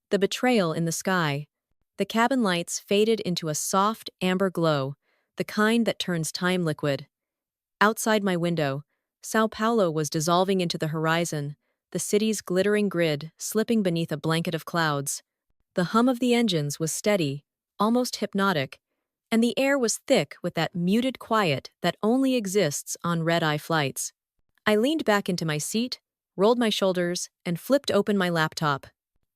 The betrayal in the sky. The cabin lights faded into a soft, amber glow, the kind that turns time liquid. Outside my window, Sao Paulo was dissolving into the horizon, the city's glittering grid slipping beneath a blanket of clouds. The hum of the engines was steady, almost hypnotic, and the air was thick with that muted quiet that only exists on red-eye flights. I leaned back into my seat, rolled my shoulders, and flipped open my laptop.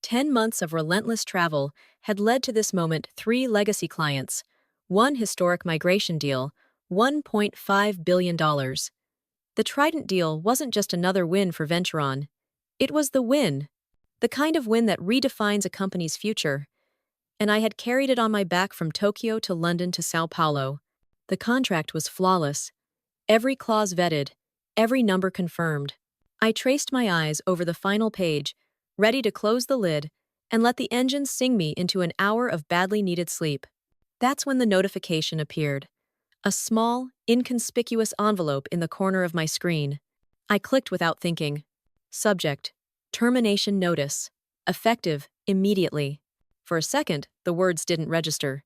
10 months of relentless travel had led to this moment 3 legacy clients, 1 historic migration deal, $1.5 billion. The Trident Deal wasn't just another win for Venturon. It was the win. The kind of win that redefines a company's future. And I had carried it on my back from Tokyo to London to Sao Paulo. The contract was flawless. Every clause vetted, every number confirmed. I traced my eyes over the final page, ready to close the lid and let the engine sing me into an hour of badly needed sleep. That's when the notification appeared. A small, inconspicuous envelope in the corner of my screen. I clicked without thinking. Subject: termination notice. Effective immediately. For a second, the words didn't register.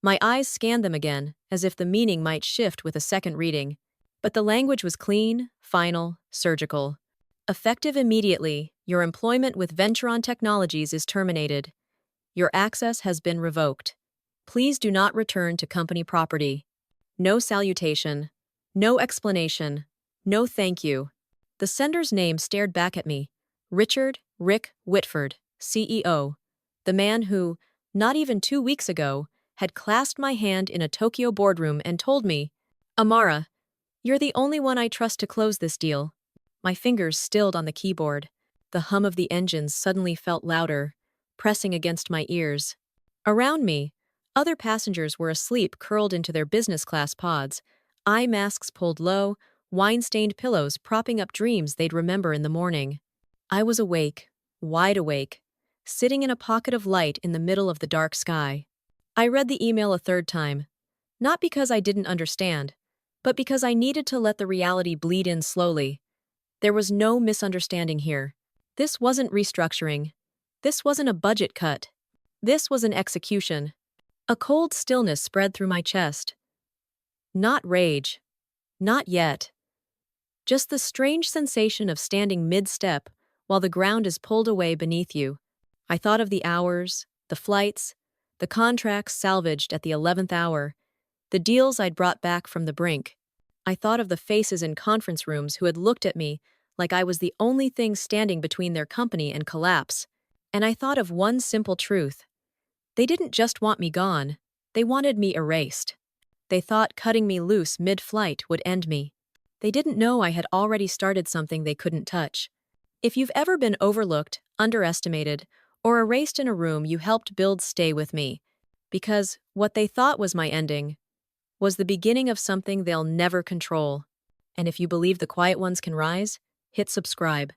My eyes scanned them again, as if the meaning might shift with a second reading. But the language was clean, final, surgical. Effective immediately, your employment with Venturon Technologies is terminated. Your access has been revoked. Please do not return to company property. No salutation. No explanation. No thank you. The sender's name stared back at me. Rick Whitford, CEO. The man who, not even 2 weeks ago, had clasped my hand in a Tokyo boardroom and told me, "Amara, you're the only one I trust to close this deal." My fingers stilled on the keyboard. The hum of the engines suddenly felt louder, pressing against my ears. Around me, other passengers were asleep curled into their business class pods, eye masks pulled low, wine-stained pillows propping up dreams they'd remember in the morning. I was awake, wide awake, sitting in a pocket of light in the middle of the dark sky. I read the email a third time, not because I didn't understand, but because I needed to let the reality bleed in slowly. There was no misunderstanding here. This wasn't restructuring. This wasn't a budget cut. This was an execution. A cold stillness spread through my chest. Not rage. Not yet. Just the strange sensation of standing mid-step while the ground is pulled away beneath you. I thought of the hours, the flights, the contracts salvaged at the 11th hour, the deals I'd brought back from the brink. I thought of the faces in conference rooms who had looked at me like I was the only thing standing between their company and collapse. And I thought of one simple truth. They didn't just want me gone. They wanted me erased. They thought cutting me loose mid-flight would end me. They didn't know I had already started something they couldn't touch. If you've ever been overlooked, underestimated, or erased in a room you helped build, stay with me. Because what they thought was my ending was the beginning of something they'll never control. And if you believe the quiet ones can rise, hit subscribe.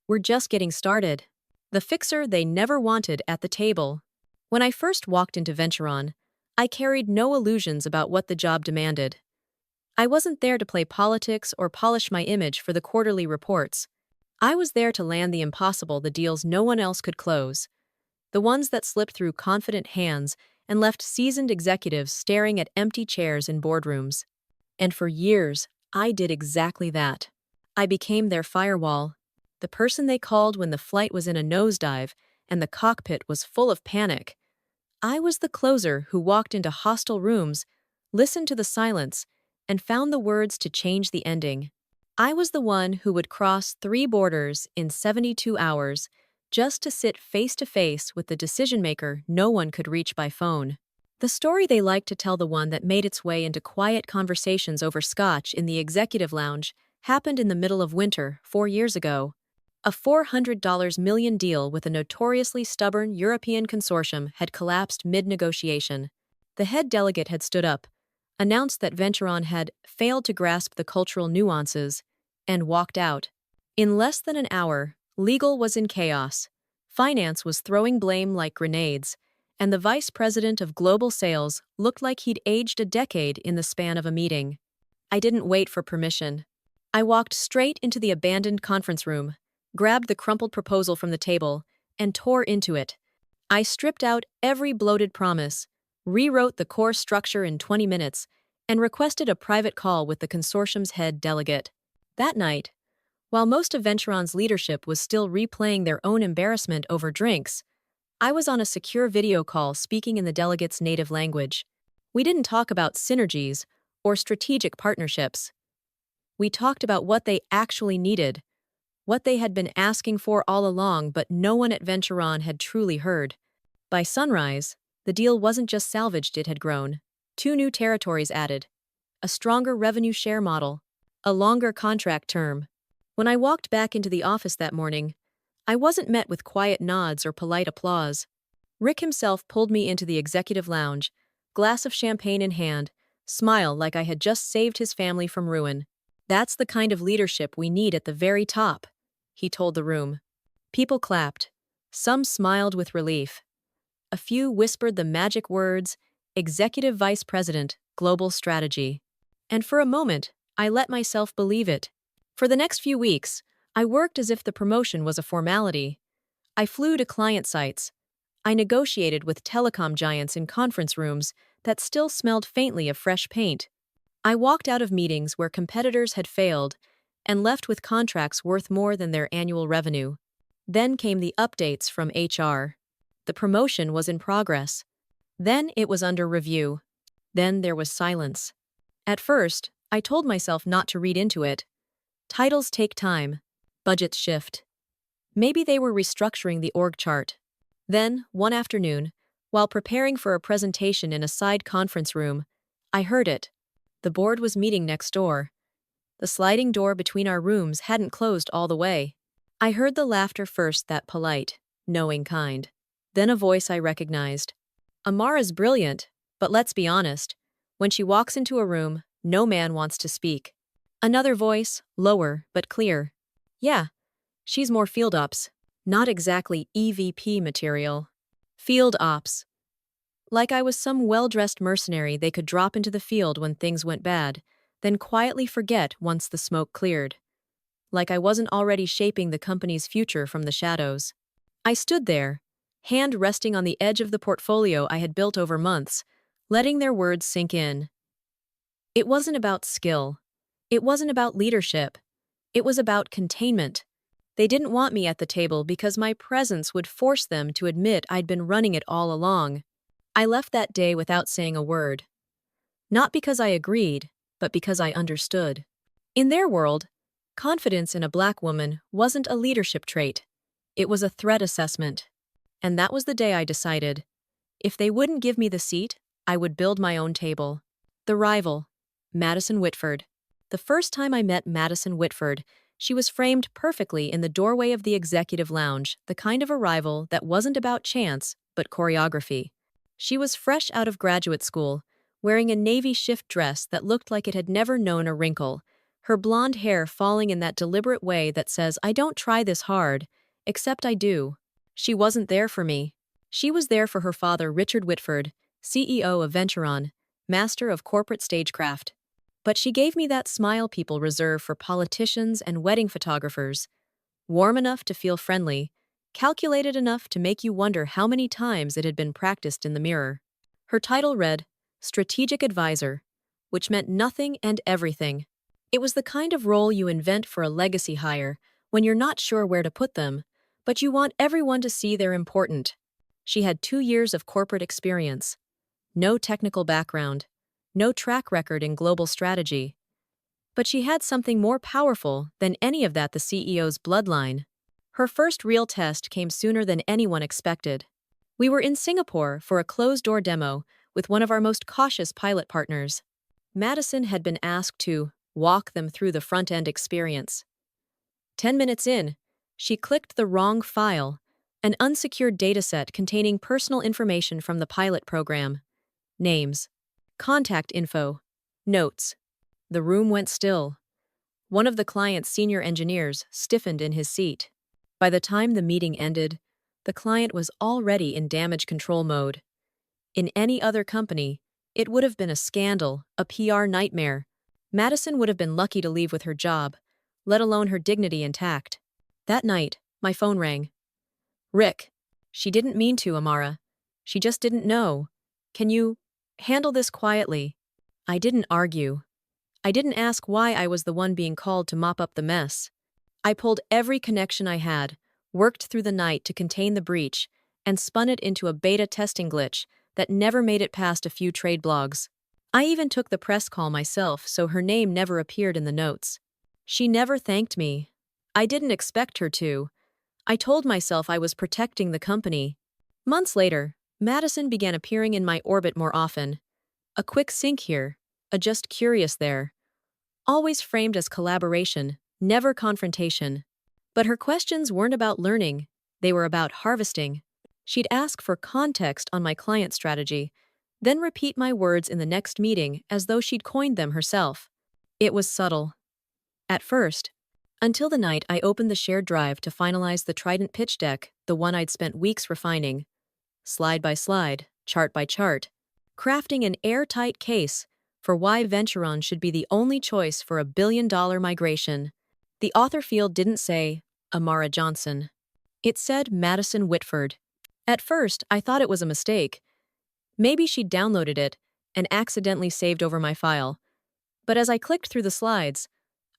We're just getting started. The fixer they never wanted at the table. When I first walked into Venturon, I carried no illusions about what the job demanded. I wasn't there to play politics or polish my image for the quarterly reports. I was there to land the impossible, the deals no one else could close. The ones that slipped through confident hands and left seasoned executives staring at empty chairs in boardrooms. And for years, I did exactly that. I became their firewall, the person they called when the flight was in a nosedive and the cockpit was full of panic. I was the closer who walked into hostile rooms, listened to the silence, and found the words to change the ending. I was the one who would cross 3 borders in 72 hours just to sit face-to-face with the decision-maker no one could reach by phone. The story they liked to tell, the one that made its way into quiet conversations over scotch in the executive lounge, happened in the middle of winter 4 years ago. A $400 million deal with a notoriously stubborn European consortium had collapsed mid-negotiation. The head delegate had stood up, announced that Venturon had failed to grasp the cultural nuances, and walked out. In less than an hour, legal was in chaos. Finance was throwing blame like grenades, and the vice president of global sales looked like he'd aged a decade in the span of a meeting. I didn't wait for permission. I walked straight into the abandoned conference room, grabbed the crumpled proposal from the table, and tore into it. I stripped out every bloated promise, rewrote the core structure in 20 minutes, and requested a private call with the consortium's head delegate. That night, while most of Venturon's leadership was still replaying their own embarrassment over drinks, I was on a secure video call speaking in the delegate's native language. We didn't talk about synergies or strategic partnerships. We talked about what they actually needed, what they had been asking for all along but no one at Venturon had truly heard. By sunrise, the deal wasn't just salvaged, it had grown. 2 new territories added, a stronger revenue share model, a longer contract term. When I walked back into the office that morning, I wasn't met with quiet nods or polite applause. Rick himself pulled me into the executive lounge, glass of champagne in hand, smile like I had just saved his family from ruin. "That's the kind of leadership we need at the very top," he told the room. People clapped. Some smiled with relief. A few whispered the magic words, Executive Vice President, Global Strategy. And for a moment, I let myself believe it. For the next few weeks, I worked as if the promotion was a formality. I flew to client sites. I negotiated with telecom giants in conference rooms that still smelled faintly of fresh paint. I walked out of meetings where competitors had failed and left with contracts worth more than their annual revenue. Then came the updates from HR. The promotion was in progress. Then it was under review. Then there was silence. At first, I told myself not to read into it. Titles take time. Budgets shift. Maybe they were restructuring the org chart. Then, one afternoon, while preparing for a presentation in a side conference room, I heard it. The board was meeting next door. The sliding door between our rooms hadn't closed all the way. I heard the laughter first, that polite, knowing kind. Then a voice I recognized. Amara's brilliant, but let's be honest. When she walks into a room, no man wants to speak. Another voice, lower but clear. Yeah, she's more field ops. Not exactly EVP material. Field ops. Like I was some well-dressed mercenary they could drop into the field when things went bad, then quietly forget once the smoke cleared. Like I wasn't already shaping the company's future from the shadows. I stood there, hand resting on the edge of the portfolio I had built over months, letting their words sink in. It wasn't about skill. It wasn't about leadership. It was about containment. They didn't want me at the table because my presence would force them to admit I'd been running it all along. I left that day without saying a word. Not because I agreed, but because I understood. In their world, confidence in a black woman wasn't a leadership trait. It was a threat assessment. And that was the day I decided. If they wouldn't give me the seat, I would build my own table. The rival, Madison Whitford. The first time I met Madison Whitford, she was framed perfectly in the doorway of the executive lounge, the kind of arrival that wasn't about chance, but choreography. She was fresh out of graduate school, wearing a navy shift dress that looked like it had never known a wrinkle, her blonde hair falling in that deliberate way that says, I don't try this hard, except I do. She wasn't there for me. She was there for her father, Richard Whitford, CEO of Venturon, master of corporate stagecraft. But she gave me that smile people reserve for politicians and wedding photographers. Warm enough to feel friendly, calculated enough to make you wonder how many times it had been practiced in the mirror. Her title read, Strategic Advisor, which meant nothing and everything. It was the kind of role you invent for a legacy hire when you're not sure where to put them, but you want everyone to see they're important. She had 2 years of corporate experience. No technical background. No track record in global strategy. But she had something more powerful than any of that, the CEO's bloodline. Her first real test came sooner than anyone expected. We were in Singapore for a closed-door demo with one of our most cautious pilot partners. Madison had been asked to walk them through the front-end experience. 10 minutes in, she clicked the wrong file, an unsecured dataset containing personal information from the pilot program. Names. Contact info. Notes. The room went still. One of the client's senior engineers stiffened in his seat. By the time the meeting ended, the client was already in damage control mode. In any other company, it would have been a scandal, a PR nightmare. Madison would have been lucky to leave with her job, let alone her dignity intact. That night, my phone rang. Rick. She didn't mean to, Amara. She just didn't know. Can you handle this quietly? I didn't argue. I didn't ask why I was the one being called to mop up the mess. I pulled every connection I had, worked through the night to contain the breach, and spun it into a beta testing glitch that never made it past a few trade blogs. I even took the press call myself so her name never appeared in the notes. She never thanked me. I didn't expect her to. I told myself I was protecting the company. Months later, Madison began appearing in my orbit more often. A quick sync here, a just curious there. Always framed as collaboration, never confrontation. But her questions weren't about learning, they were about harvesting. She'd ask for context on my client strategy, then repeat my words in the next meeting as though she'd coined them herself. It was subtle. At first, until the night I opened the shared drive to finalize the Trident pitch deck, the one I'd spent weeks refining. Slide by slide, chart by chart, crafting an airtight case for why Venturon should be the only choice for $1 billion migration. The author field didn't say Amara Johnson. It said Madison Whitford. At first, I thought it was a mistake. Maybe she'd downloaded it and accidentally saved over my file. But as I clicked through the slides,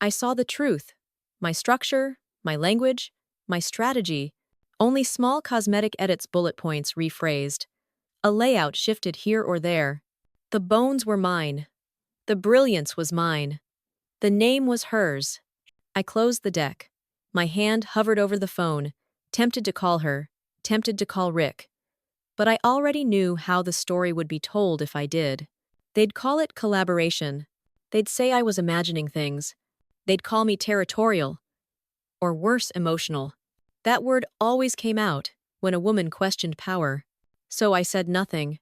I saw the truth. My structure, my language, my strategy. Only small cosmetic edits, bullet points rephrased. A layout shifted here or there. The bones were mine. The brilliance was mine. The name was hers. I closed the deck. My hand hovered over the phone, tempted to call her, tempted to call Rick. But I already knew how the story would be told if I did. They'd call it collaboration. They'd say I was imagining things. They'd call me territorial. Or worse, emotional. That word always came out when a woman questioned power. So I said nothing.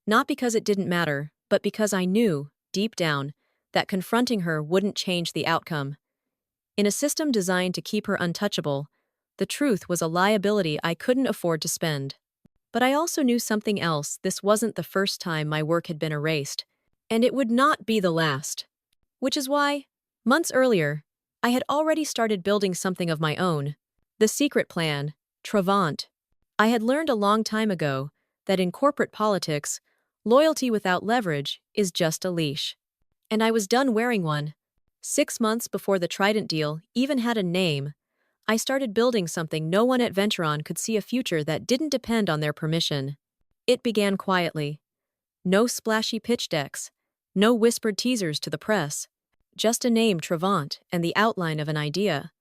Not because it didn't matter, but because I knew, deep down, that confronting her wouldn't change the outcome. In a system designed to keep her untouchable, the truth was a liability I couldn't afford to spend. But I also knew something else. This wasn't the first time my work had been erased, and it would not be the last. Which is why, months earlier, I had already started building something of my own. The secret plan, Travant. I had learned a long time ago that in corporate politics, loyalty without leverage is just a leash. And I was done wearing one. 6 months before the Trident deal even had a name, I started building something no one at Venturon could see a future that didn't depend on their permission. It began quietly. No splashy pitch decks, no whispered teasers to the press, just a name, Travant, and the outline of an idea.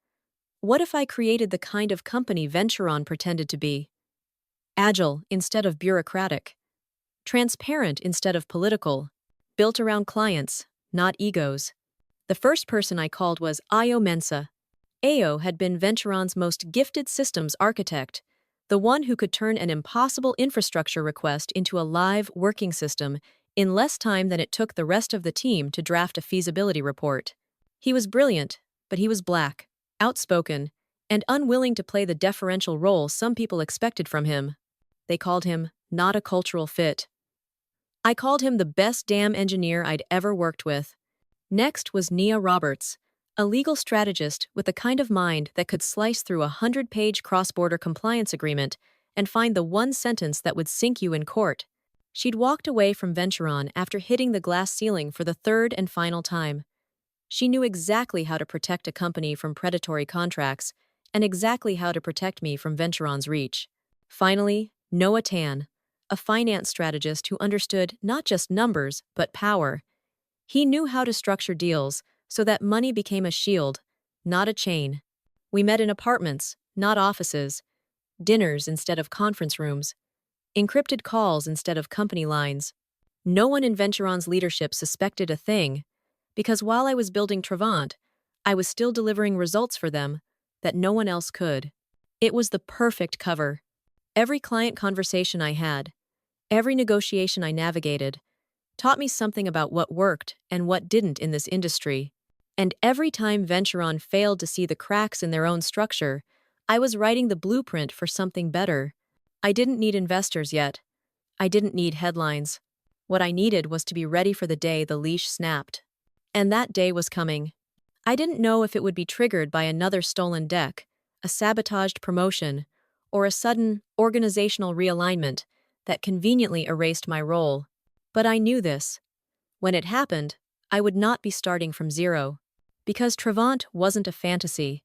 What if I created the kind of company Venturon pretended to be? Agile instead of bureaucratic. Transparent instead of political. Built around clients, not egos. The first person I called was Io Mensa. Ao had been Venturon's most gifted systems architect, the one who could turn an impossible infrastructure request into a live, working system in less time than it took the rest of the team to draft a feasibility report. He was brilliant, but he was black, outspoken, and unwilling to play the deferential role some people expected from him. They called him not a cultural fit. I called him the best damn engineer I'd ever worked with. Next was Nia Roberts, a legal strategist with the kind of mind that could slice through a 100-page cross-border compliance agreement and find the one sentence that would sink you in court. She'd walked away from Venturon after hitting the glass ceiling for the third and final time. She knew exactly how to protect a company from predatory contracts and exactly how to protect me from Venturon's reach. Finally, Noah Tan, a finance strategist who understood not just numbers, but power. He knew how to structure deals so that money became a shield, not a chain. We met in apartments, not offices, dinners instead of conference rooms, encrypted calls instead of company lines. No one in Venturon's leadership suspected a thing, because while I was building Travant, I was still delivering results for them that no one else could. It was the perfect cover. Every client conversation I had, every negotiation I navigated, taught me something about what worked and what didn't in this industry. And every time Venturon failed to see the cracks in their own structure, I was writing the blueprint for something better. I didn't need investors yet. I didn't need headlines. What I needed was to be ready for the day the leash snapped. And that day was coming. I didn't know if it would be triggered by another stolen deck, a sabotaged promotion, or a sudden organizational realignment that conveniently erased my role. But I knew this. When it happened, I would not be starting from zero. Because Travant wasn't a fantasy.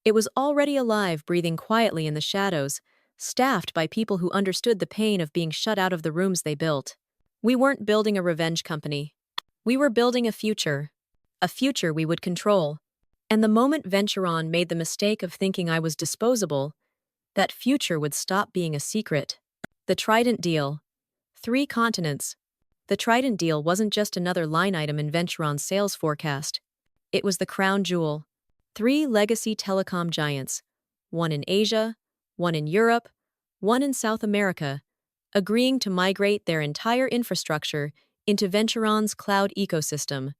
It was already alive, breathing quietly in the shadows, staffed by people who understood the pain of being shut out of the rooms they built. We weren't building a revenge company. We were building a future we would control. And the moment Venturon made the mistake of thinking I was disposable, that future would stop being a secret. The Trident Deal. 3 continents. The Trident Deal wasn't just another line item in Venturon's sales forecast. It was the crown jewel. 3 legacy telecom giants, one in Asia, one in Europe, one in South America, agreeing to migrate their entire infrastructure into Venturon's cloud ecosystem.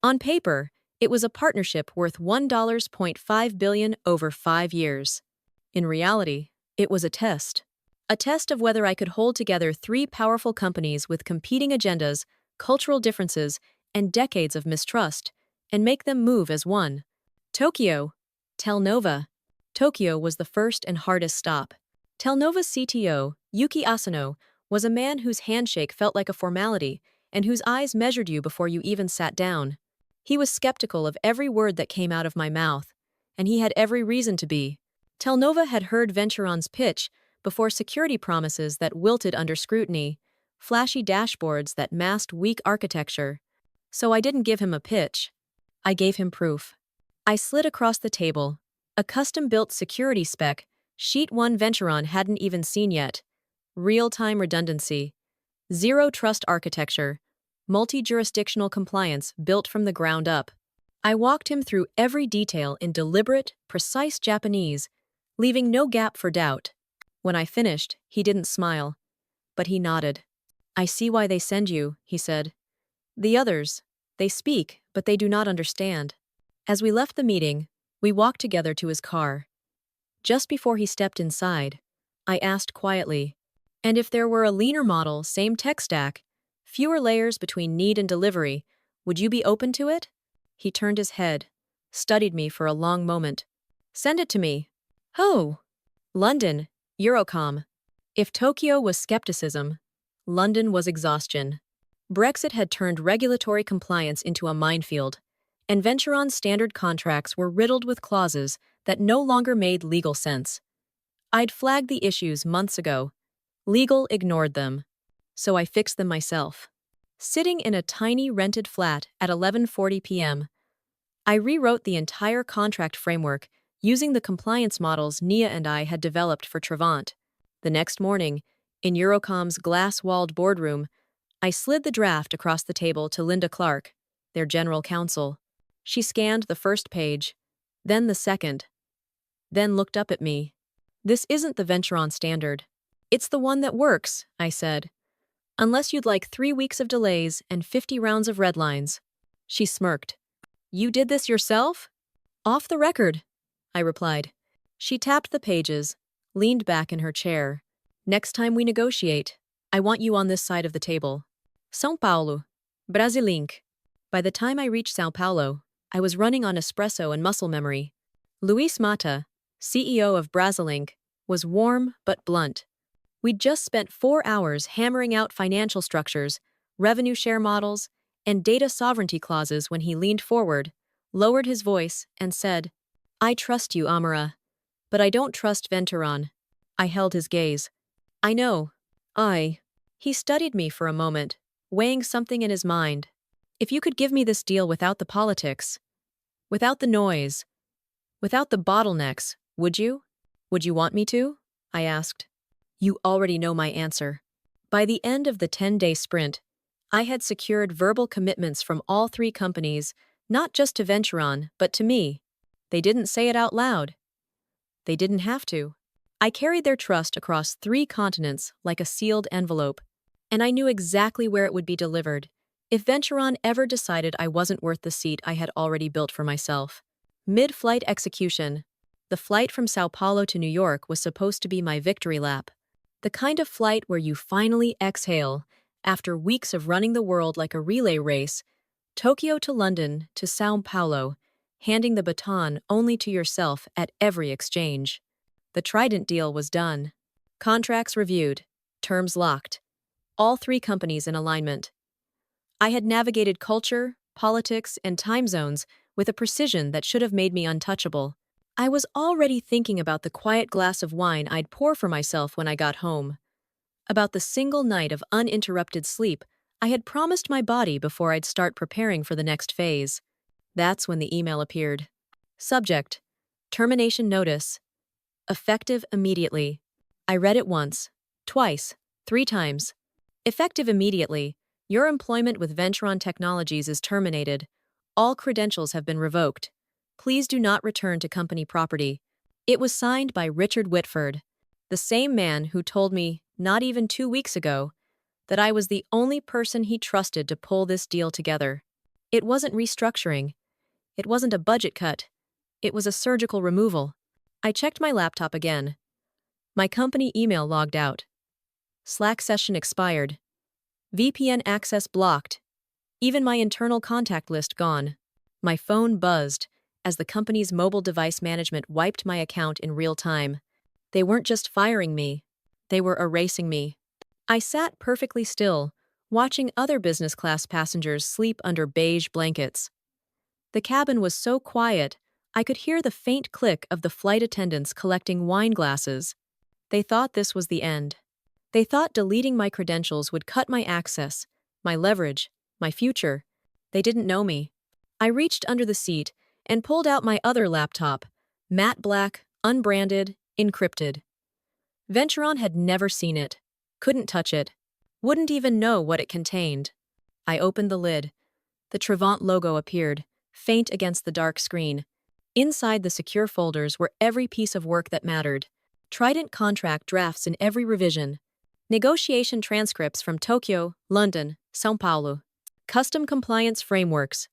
On paper, it was a partnership worth $1.5 billion over 5 years. In reality, it was a test. A test of whether I could hold together 3 powerful companies with competing agendas, cultural differences, and decades of mistrust, and make them move as one. Tokyo. Telnova. Tokyo was the first and hardest stop. Telnova's CTO, Yuki Asano, was a man whose handshake felt like a formality and whose eyes measured you before you even sat down. He was skeptical of every word that came out of my mouth, and he had every reason to be. Telnova had heard Venturon's pitch before security promises that wilted under scrutiny, flashy dashboards that masked weak architecture. So I didn't give him a pitch. I gave him proof. I slid across the table, a custom-built security spec, sheet 1 Venturon hadn't even seen yet. Real-time redundancy. Zero trust architecture. Multi-jurisdictional compliance built from the ground up. I walked him through every detail in deliberate, precise Japanese, leaving no gap for doubt. When I finished, he didn't smile, but he nodded. "I see why they send you," he said. "The others, they speak, but they do not understand." As we left the meeting, we walked together to his car. Just before he stepped inside, I asked quietly, "And if there were a leaner model, same tech stack, fewer layers between need and delivery, would you be open to it?" He turned his head, studied me for a long moment. "Send it to me." "Oh." London, Eurocom. If Tokyo was skepticism, London was exhaustion. Brexit had turned regulatory compliance into a minefield, and Venturon's standard contracts were riddled with clauses that no longer made legal sense. I'd flagged the issues months ago. Legal ignored them. So I fixed them myself. Sitting in a tiny rented flat at 11:40 p.m., I rewrote the entire contract framework using the compliance models Nia and I had developed for Travant. The next morning, in Eurocom's glass-walled boardroom, I slid the draft across the table to Linda Clark, their general counsel. She scanned the first page, then the second, then looked up at me. "This isn't the Venturon standard. It's the one that works," I said. "Unless you'd like 3 weeks of delays and 50 rounds of red lines." She smirked. "You did this yourself?" "Off the record," I replied. She tapped the pages, leaned back in her chair. "Next time we negotiate, I want you on this side of the table." São Paulo. Brasilink. By the time I reached São Paulo, I was running on espresso and muscle memory. Luis Mata, CEO of Brasilink, was warm but blunt. We'd just spent 4 hours hammering out financial structures, revenue share models, and data sovereignty clauses when he leaned forward, lowered his voice, and said, "I trust you, Amara. But I don't trust Venturon." I held his gaze. "I know. He studied me for a moment, weighing something in his mind. "If you could give me this deal without the politics, without the noise, without the bottlenecks, would you? Would you want me to?" I asked. You already know my answer. By the end of the 10-day sprint, I had secured verbal commitments from all 3 companies, not just to Venturon, but to me. They didn't say it out loud. They didn't have to. I carried their trust across 3 continents like a sealed envelope, and I knew exactly where it would be delivered if Venturon ever decided I wasn't worth the seat I had already built for myself. Mid-flight execution. The flight from Sao Paulo to New York was supposed to be my victory lap. The kind of flight where you finally exhale after weeks of running the world like a relay race, Tokyo to London to Sao Paulo, handing the baton only to yourself at every exchange. The Trident deal was done. Contracts reviewed. Terms locked. All three companies in alignment. I had navigated culture, politics, and time zones with a precision that should have made me untouchable. I was already thinking about the quiet glass of wine I'd pour for myself when I got home. About the single night of uninterrupted sleep I had promised my body before I'd start preparing for the next phase. That's when the email appeared. Subject: Termination notice. Effective immediately. I read it once, twice, 3 times. Effective immediately. Your employment with Venturon Technologies is terminated. All credentials have been revoked. Please do not return to company property. It was signed by Richard Whitford, the same man who told me, not even 2 weeks ago, that I was the only person he trusted to pull this deal together. It wasn't restructuring. It wasn't a budget cut. It was a surgical removal. I checked my laptop again. My company email logged out. Slack session expired. VPN access blocked. Even my internal contact list gone. My phone buzzed as the company's mobile device management wiped my account in real time. They weren't just firing me. They were erasing me. I sat perfectly still, watching other business class passengers sleep under beige blankets. The cabin was so quiet, I could hear the faint click of the flight attendants collecting wine glasses. They thought this was the end. They thought deleting my credentials would cut my access, my leverage, my future. They didn't know me. I reached under the seat and pulled out my other laptop, matte black, unbranded, encrypted. Venturon had never seen it, couldn't touch it, wouldn't even know what it contained. I opened the lid. The Travant logo appeared, faint against the dark screen. Inside the secure folders were every piece of work that mattered. Trident contract drafts in every revision. Negotiation transcripts from Tokyo, London, São Paulo. Custom compliance frameworks.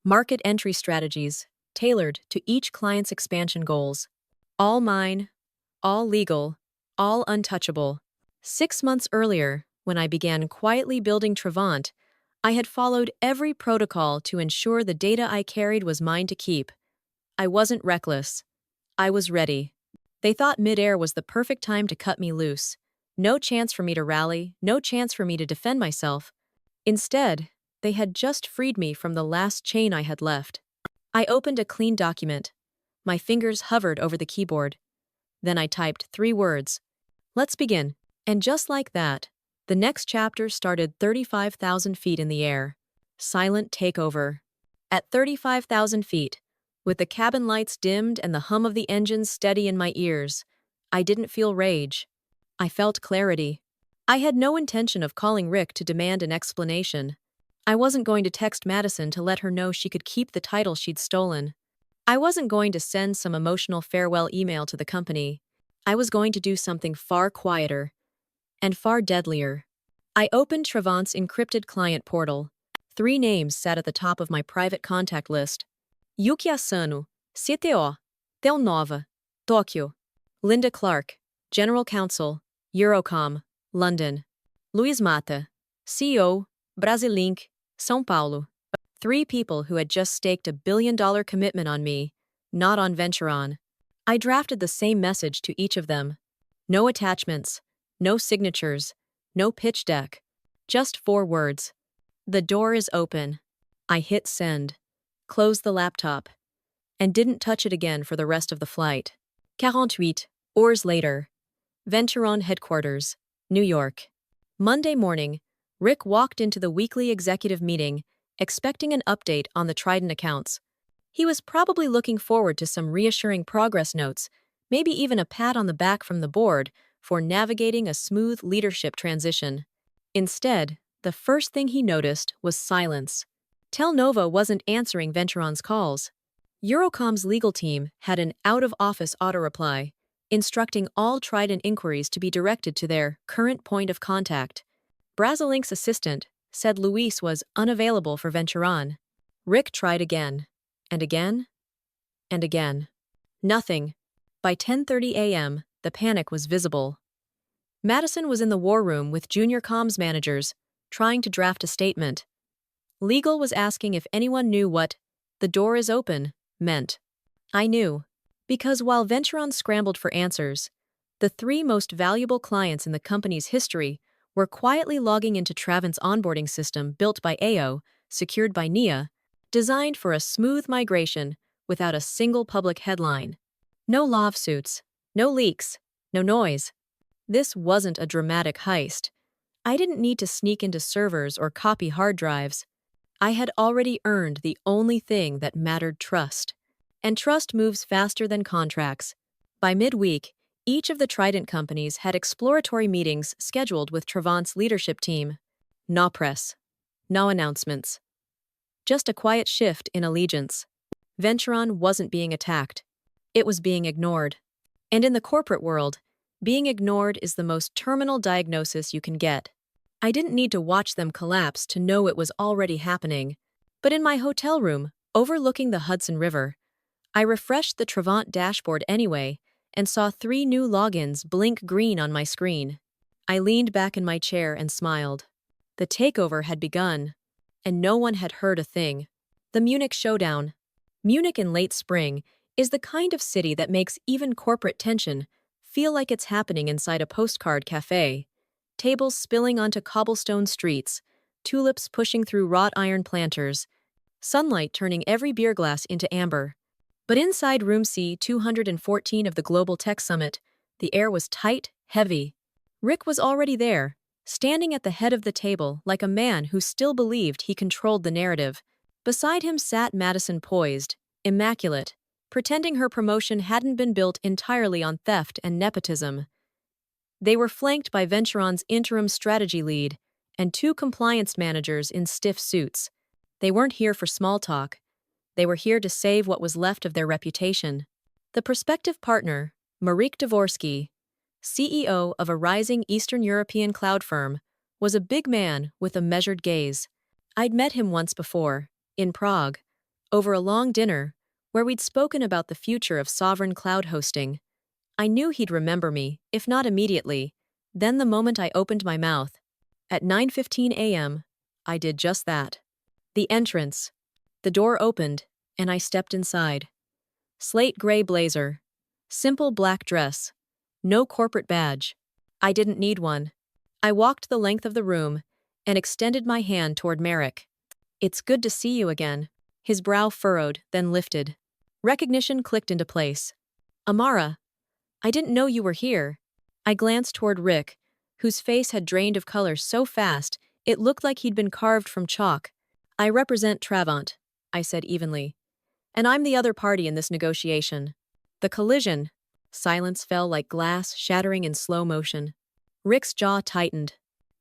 Market entry strategies, tailored to each client's expansion goals. All mine, all legal, all untouchable. 6 months earlier, when I began quietly building Travant, I had followed every protocol to ensure the data I carried was mine to keep. I wasn't reckless. I was ready. They thought midair was the perfect time to cut me loose. No chance for me to rally, no chance for me to defend myself. Instead, they had just freed me from the last chain I had left. I opened a clean document. My fingers hovered over the keyboard. Then I typed 3 words. Let's begin. And just like that, the next chapter started 35,000 feet in the air. Silent takeover. At 35,000 feet, with the cabin lights dimmed and the hum of the engines steady in my ears, I didn't feel rage. I felt clarity. I had no intention of calling Rick to demand an explanation. I wasn't going to text Madison to let her know she could keep the title she'd stolen. I wasn't going to send some emotional farewell email to the company. I was going to do something far quieter and far deadlier. I opened Travant's encrypted client portal. 3 names sat at the top of my private contact list. Yuki Asano, CTO, Tel Nova, Tokyo. Linda Clark, General Counsel, Eurocom, London. Luiz Mata, CEO, Brasilink, São Paulo. 3 people who had just staked $1 billion commitment on me, not on Venturon. I drafted the same message to each of them. No attachments, no signatures, no pitch deck. Just 4 words. The door is open. I hit send, closed the laptop, and didn't touch it again for the rest of the flight. 48 hours later. Venturon headquarters, New York. Monday morning, Rick walked into the weekly executive meeting, expecting an update on the Trident accounts. He was probably looking forward to some reassuring progress notes, maybe even a pat on the back from the board for navigating a smooth leadership transition. Instead, the first thing he noticed was silence. Telnova wasn't answering Venturon's calls. Eurocom's legal team had an out-of-office auto-reply, instructing all Trident inquiries to be directed to their current point of contact. Brasilink's assistant said Luis was unavailable for Venturon. Rick tried again, and again, and again. Nothing. By 10:30 a.m., the panic was visible. Madison was in the war room with junior comms managers, trying to draft a statement. Legal was asking if anyone knew what "the door is open" meant. I knew. Because while Venturon scrambled for answers, the three most valuable clients in the company's history were quietly logging into Travant's onboarding system built by AO, secured by Nia, designed for a smooth migration without a single public headline. No lawsuits, no leaks, no noise. This wasn't a dramatic heist. I didn't need to sneak into servers or copy hard drives. I had already earned the only thing that mattered: trust. And trust moves faster than contracts. By midweek, each of the Trident companies had exploratory meetings scheduled with Travant's leadership team. No press. No announcements. Just a quiet shift in allegiance. Venturon wasn't being attacked. It was being ignored. And in the corporate world, being ignored is the most terminal diagnosis you can get. I didn't need to watch them collapse to know it was already happening. But in my hotel room, overlooking the Hudson River, I refreshed the Travant dashboard anyway and saw 3 new logins blink green on my screen. I leaned back in my chair and smiled. The takeover had begun, and no one had heard a thing. The Munich showdown. Munich in late spring is the kind of city that makes even corporate tension feel like it's happening inside a postcard cafe. Tables spilling onto cobblestone streets, tulips pushing through wrought iron planters, sunlight turning every beer glass into amber. But inside room C214 of the Global Tech Summit, the air was tight, heavy. Rick was already there, standing at the head of the table like a man who still believed he controlled the narrative. Beside him sat Madison, poised, immaculate, pretending her promotion hadn't been built entirely on theft and nepotism. They were flanked by Venturon's interim strategy lead and 2 compliance managers in stiff suits. They weren't here for small talk. They were here to save what was left of their reputation. The prospective partner, Marek Dvorsky, CEO of a rising Eastern European cloud firm, was a big man with a measured gaze. I'd met him once before, in Prague, over a long dinner, where we'd spoken about the future of sovereign cloud hosting. I knew he'd remember me, if not immediately, then the moment I opened my mouth. At 9:15 a.m., I did just that. The entrance. The door opened, and I stepped inside. Slate gray blazer. Simple black dress. No corporate badge. I didn't need one. I walked the length of the room and extended my hand toward Marek. "It's good to see you again." His brow furrowed, then lifted. Recognition clicked into place. "Amara, I didn't know you were here." I glanced toward Rick, whose face had drained of color so fast it looked like he'd been carved from chalk. "I represent Travant," I said evenly. "And I'm the other party in this negotiation." The collision. Silence fell like glass shattering in slow motion. Rick's jaw tightened.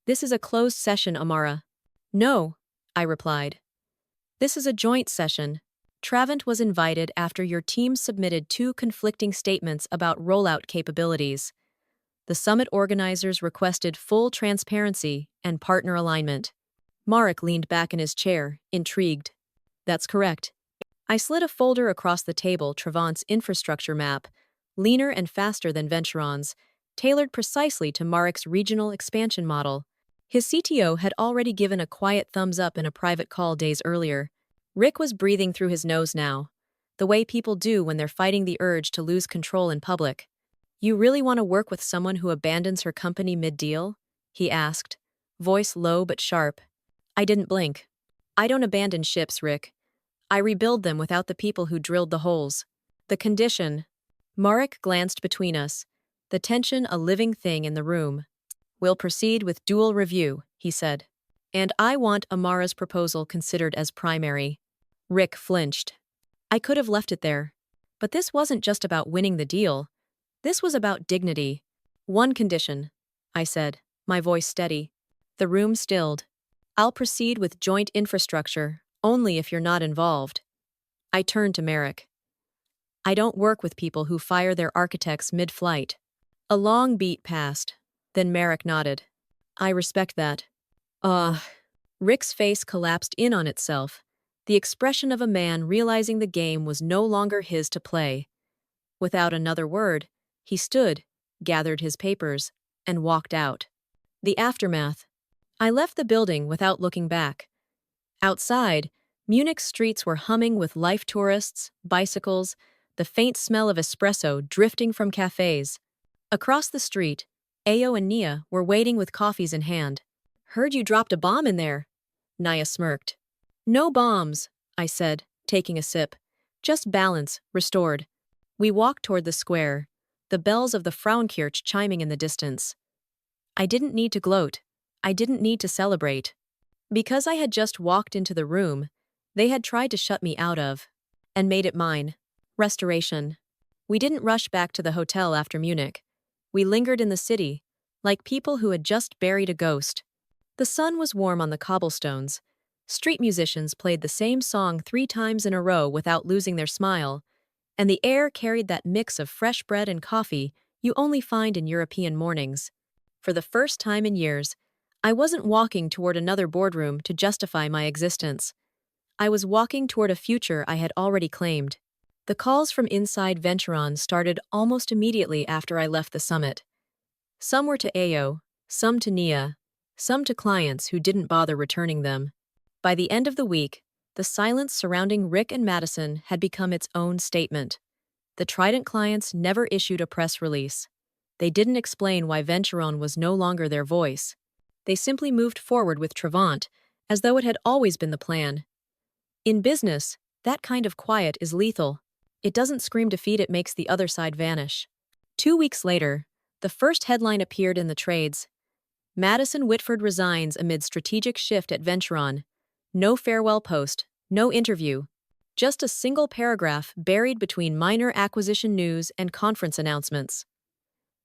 "This is a closed session, Amara." "No," I replied. "This is a joint session. Travant was invited after your team submitted 2 conflicting statements about rollout capabilities. The summit organizers requested full transparency and partner alignment." Marek leaned back in his chair, intrigued. "That's correct." I slid a folder across the table, Travant's infrastructure map, leaner and faster than Venturon's, tailored precisely to Marek's regional expansion model. His CTO had already given a quiet thumbs up in a private call days earlier. Rick was breathing through his nose now, the way people do when they're fighting the urge to lose control in public. "You really want to work with someone who abandons her company mid-deal?" he asked, voice low but sharp. I didn't blink. "I don't abandon ships, Rick. I rebuild them without the people who drilled the holes." The condition. Marek glanced between us, the tension a living thing in the room. "We'll proceed with dual review," he said. "And I want Amara's proposal considered as primary." Rick flinched. I could have left it there. But this wasn't just about winning the deal. This was about dignity. "One condition," I said, my voice steady. The room stilled. "I'll proceed with joint infrastructure, only if you're not involved." I turned to Marek. "I don't work with people who fire their architects mid-flight." A long beat passed. Then Marek nodded. "I respect that." Rick's face collapsed in on itself, the expression of a man realizing the game was no longer his to play. Without another word, he stood, gathered his papers, and walked out. The aftermath. I left the building without looking back. Outside, Munich's streets were humming with life tourists, bicycles, the faint smell of espresso drifting from cafes. Across the street, Ayo and Nia were waiting with coffees in hand. "Heard you dropped a bomb in there," Nia smirked. "No bombs," I said, taking a sip. "Just balance, restored." We walked toward the square, the bells of the Frauenkirche chiming in the distance. I didn't need to gloat. I didn't need to celebrate. Because I had just walked into the room they had tried to shut me out of, and made it mine. Restoration. We didn't rush back to the hotel after Munich. We lingered in the city, like people who had just buried a ghost. The sun was warm on the cobblestones. Street musicians played the same song 3 times in a row without losing their smile, and the air carried that mix of fresh bread and coffee you only find in European mornings. For the first time in years, I wasn't walking toward another boardroom to justify my existence. I was walking toward a future I had already claimed. The calls from inside Venturon started almost immediately after I left the summit. Some were to Ayo, some to Nia, some to clients who didn't bother returning them. By the end of the week, the silence surrounding Rick and Madison had become its own statement. The Trident clients never issued a press release. They didn't explain why Venturon was no longer their voice. They simply moved forward with Travant, as though it had always been the plan. In business, that kind of quiet is lethal. It doesn't scream defeat, it makes the other side vanish. 2 weeks later, the first headline appeared in the trades. Madison Whitford resigns amid strategic shift at Venturon. No farewell post, no interview. Just a single paragraph buried between minor acquisition news and conference announcements.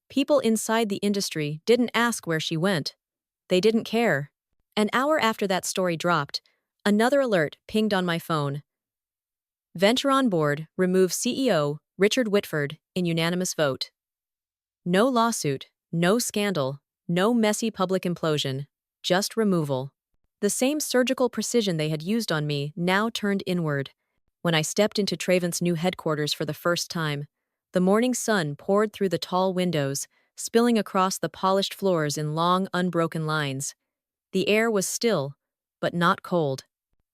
People inside the industry didn't ask where she went. They didn't care. An hour after that story dropped, another alert pinged on my phone. Venturon board removes CEO Richard Whitford in unanimous vote. No lawsuit, no scandal, no messy public implosion, just removal. The same surgical precision they had used on me now turned inward. When I stepped into Travant's new headquarters for the first time, the morning sun poured through the tall windows, spilling across the polished floors in long, unbroken lines. The air was still, but not cold.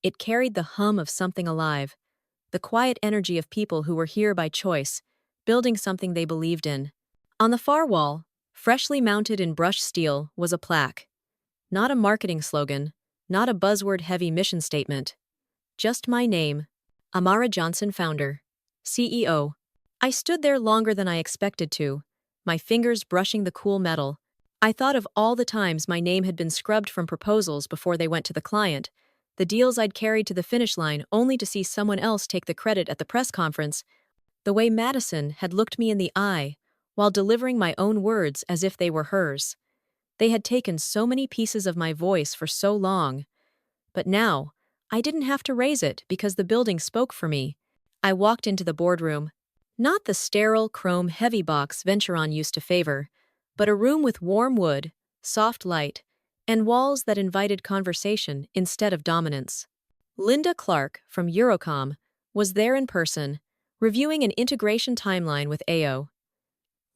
It carried the hum of something alive, the quiet energy of people who were here by choice, building something they believed in. On the far wall, freshly mounted in brushed steel, was a plaque. Not a marketing slogan, not a buzzword-heavy mission statement. Just my name, Amara Johnson, founder, CEO. I stood there longer than I expected to, my fingers brushing the cool metal. I thought of all the times my name had been scrubbed from proposals before they went to the client, the deals I'd carried to the finish line only to see someone else take the credit at the press conference, the way Madison had looked me in the eye while delivering my own words as if they were hers. They had taken so many pieces of my voice for so long. But now, I didn't have to raise it because the building spoke for me. I walked into the boardroom. Not the sterile chrome heavy box Venturon used to favor, but a room with warm wood, soft light, and walls that invited conversation instead of dominance. Linda Clark from Eurocom was there in person, reviewing an integration timeline with Ayo.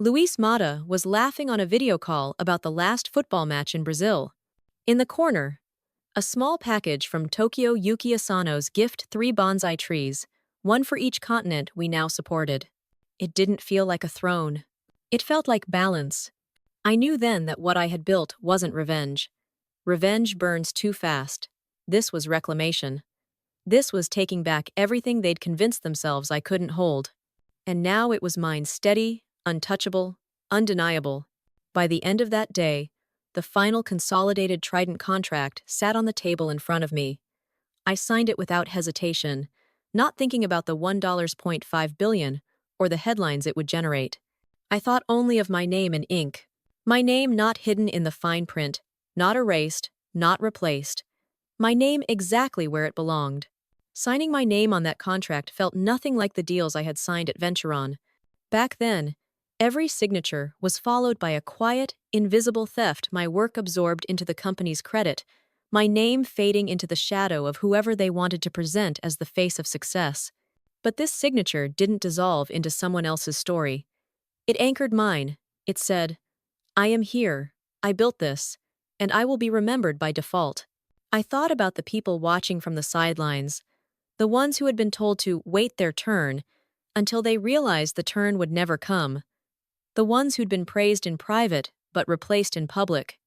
Luis Mata was laughing on a video call about the last football match in Brazil. In the corner, a small package from Tokyo Yuki Asano's gift 3 bonsai trees, one for each continent we now supported. It didn't feel like a throne. It felt like balance. I knew then that what I had built wasn't revenge. Revenge burns too fast. This was reclamation. This was taking back everything they'd convinced themselves I couldn't hold. And now it was mine, steady, untouchable, undeniable. By the end of that day, the final consolidated Trident contract sat on the table in front of me. I signed it without hesitation, not thinking about the $1.5 billion or the headlines it would generate. I thought only of my name in ink. My name not hidden in the fine print, not erased, not replaced. My name exactly where it belonged. Signing my name on that contract felt nothing like the deals I had signed at Venturon. Back then, every signature was followed by a quiet, invisible theft my work absorbed into the company's credit, my name fading into the shadow of whoever they wanted to present as the face of success. But this signature didn't dissolve into someone else's story. It anchored mine. It said, "I am here, I built this, and I will be remembered by default." I thought about the people watching from the sidelines, the ones who had been told to wait their turn, until they realized the turn would never come. The ones who'd been praised in private but replaced in public.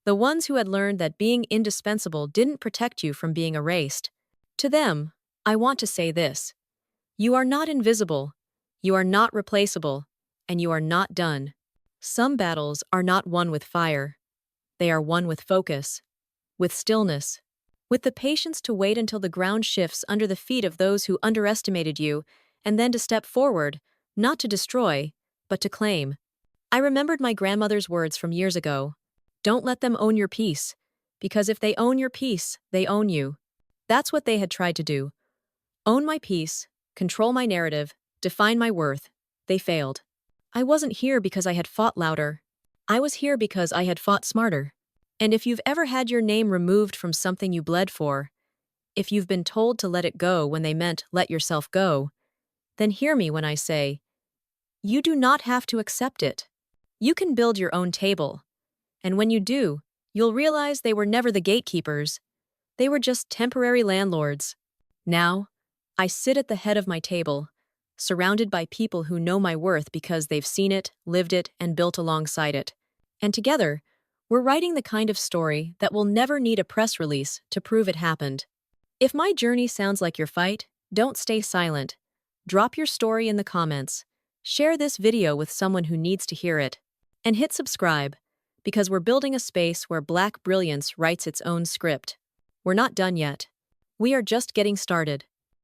The ones who had learned that being indispensable didn't protect you from being erased. To them, I want to say this. You are not invisible, you are not replaceable, and you are not done. Some battles are not won with fire. They are won with focus, with stillness, with the patience to wait until the ground shifts under the feet of those who underestimated you, and then to step forward, not to destroy, but to claim. I remembered my grandmother's words from years ago. Don't let them own your peace, because if they own your peace, they own you. That's what they had tried to do. Own my peace, control my narrative, define my worth. They failed. I wasn't here because I had fought louder. I was here because I had fought smarter. And if you've ever had your name removed from something you bled for, if you've been told to let it go when they meant let yourself go, then hear me when I say, you do not have to accept it. You can build your own table. And when you do, you'll realize they were never the gatekeepers. They were just temporary landlords. Now, I sit at the head of my table, surrounded by people who know my worth because they've seen it, lived it, and built alongside it. And together, we're writing the kind of story that will never need a press release to prove it happened. If my journey sounds like your fight, don't stay silent. Drop your story in the comments. Share this video with someone who needs to hear it. And hit subscribe, because we're building a space where Black brilliance writes its own script. We're not done yet. We are just getting started.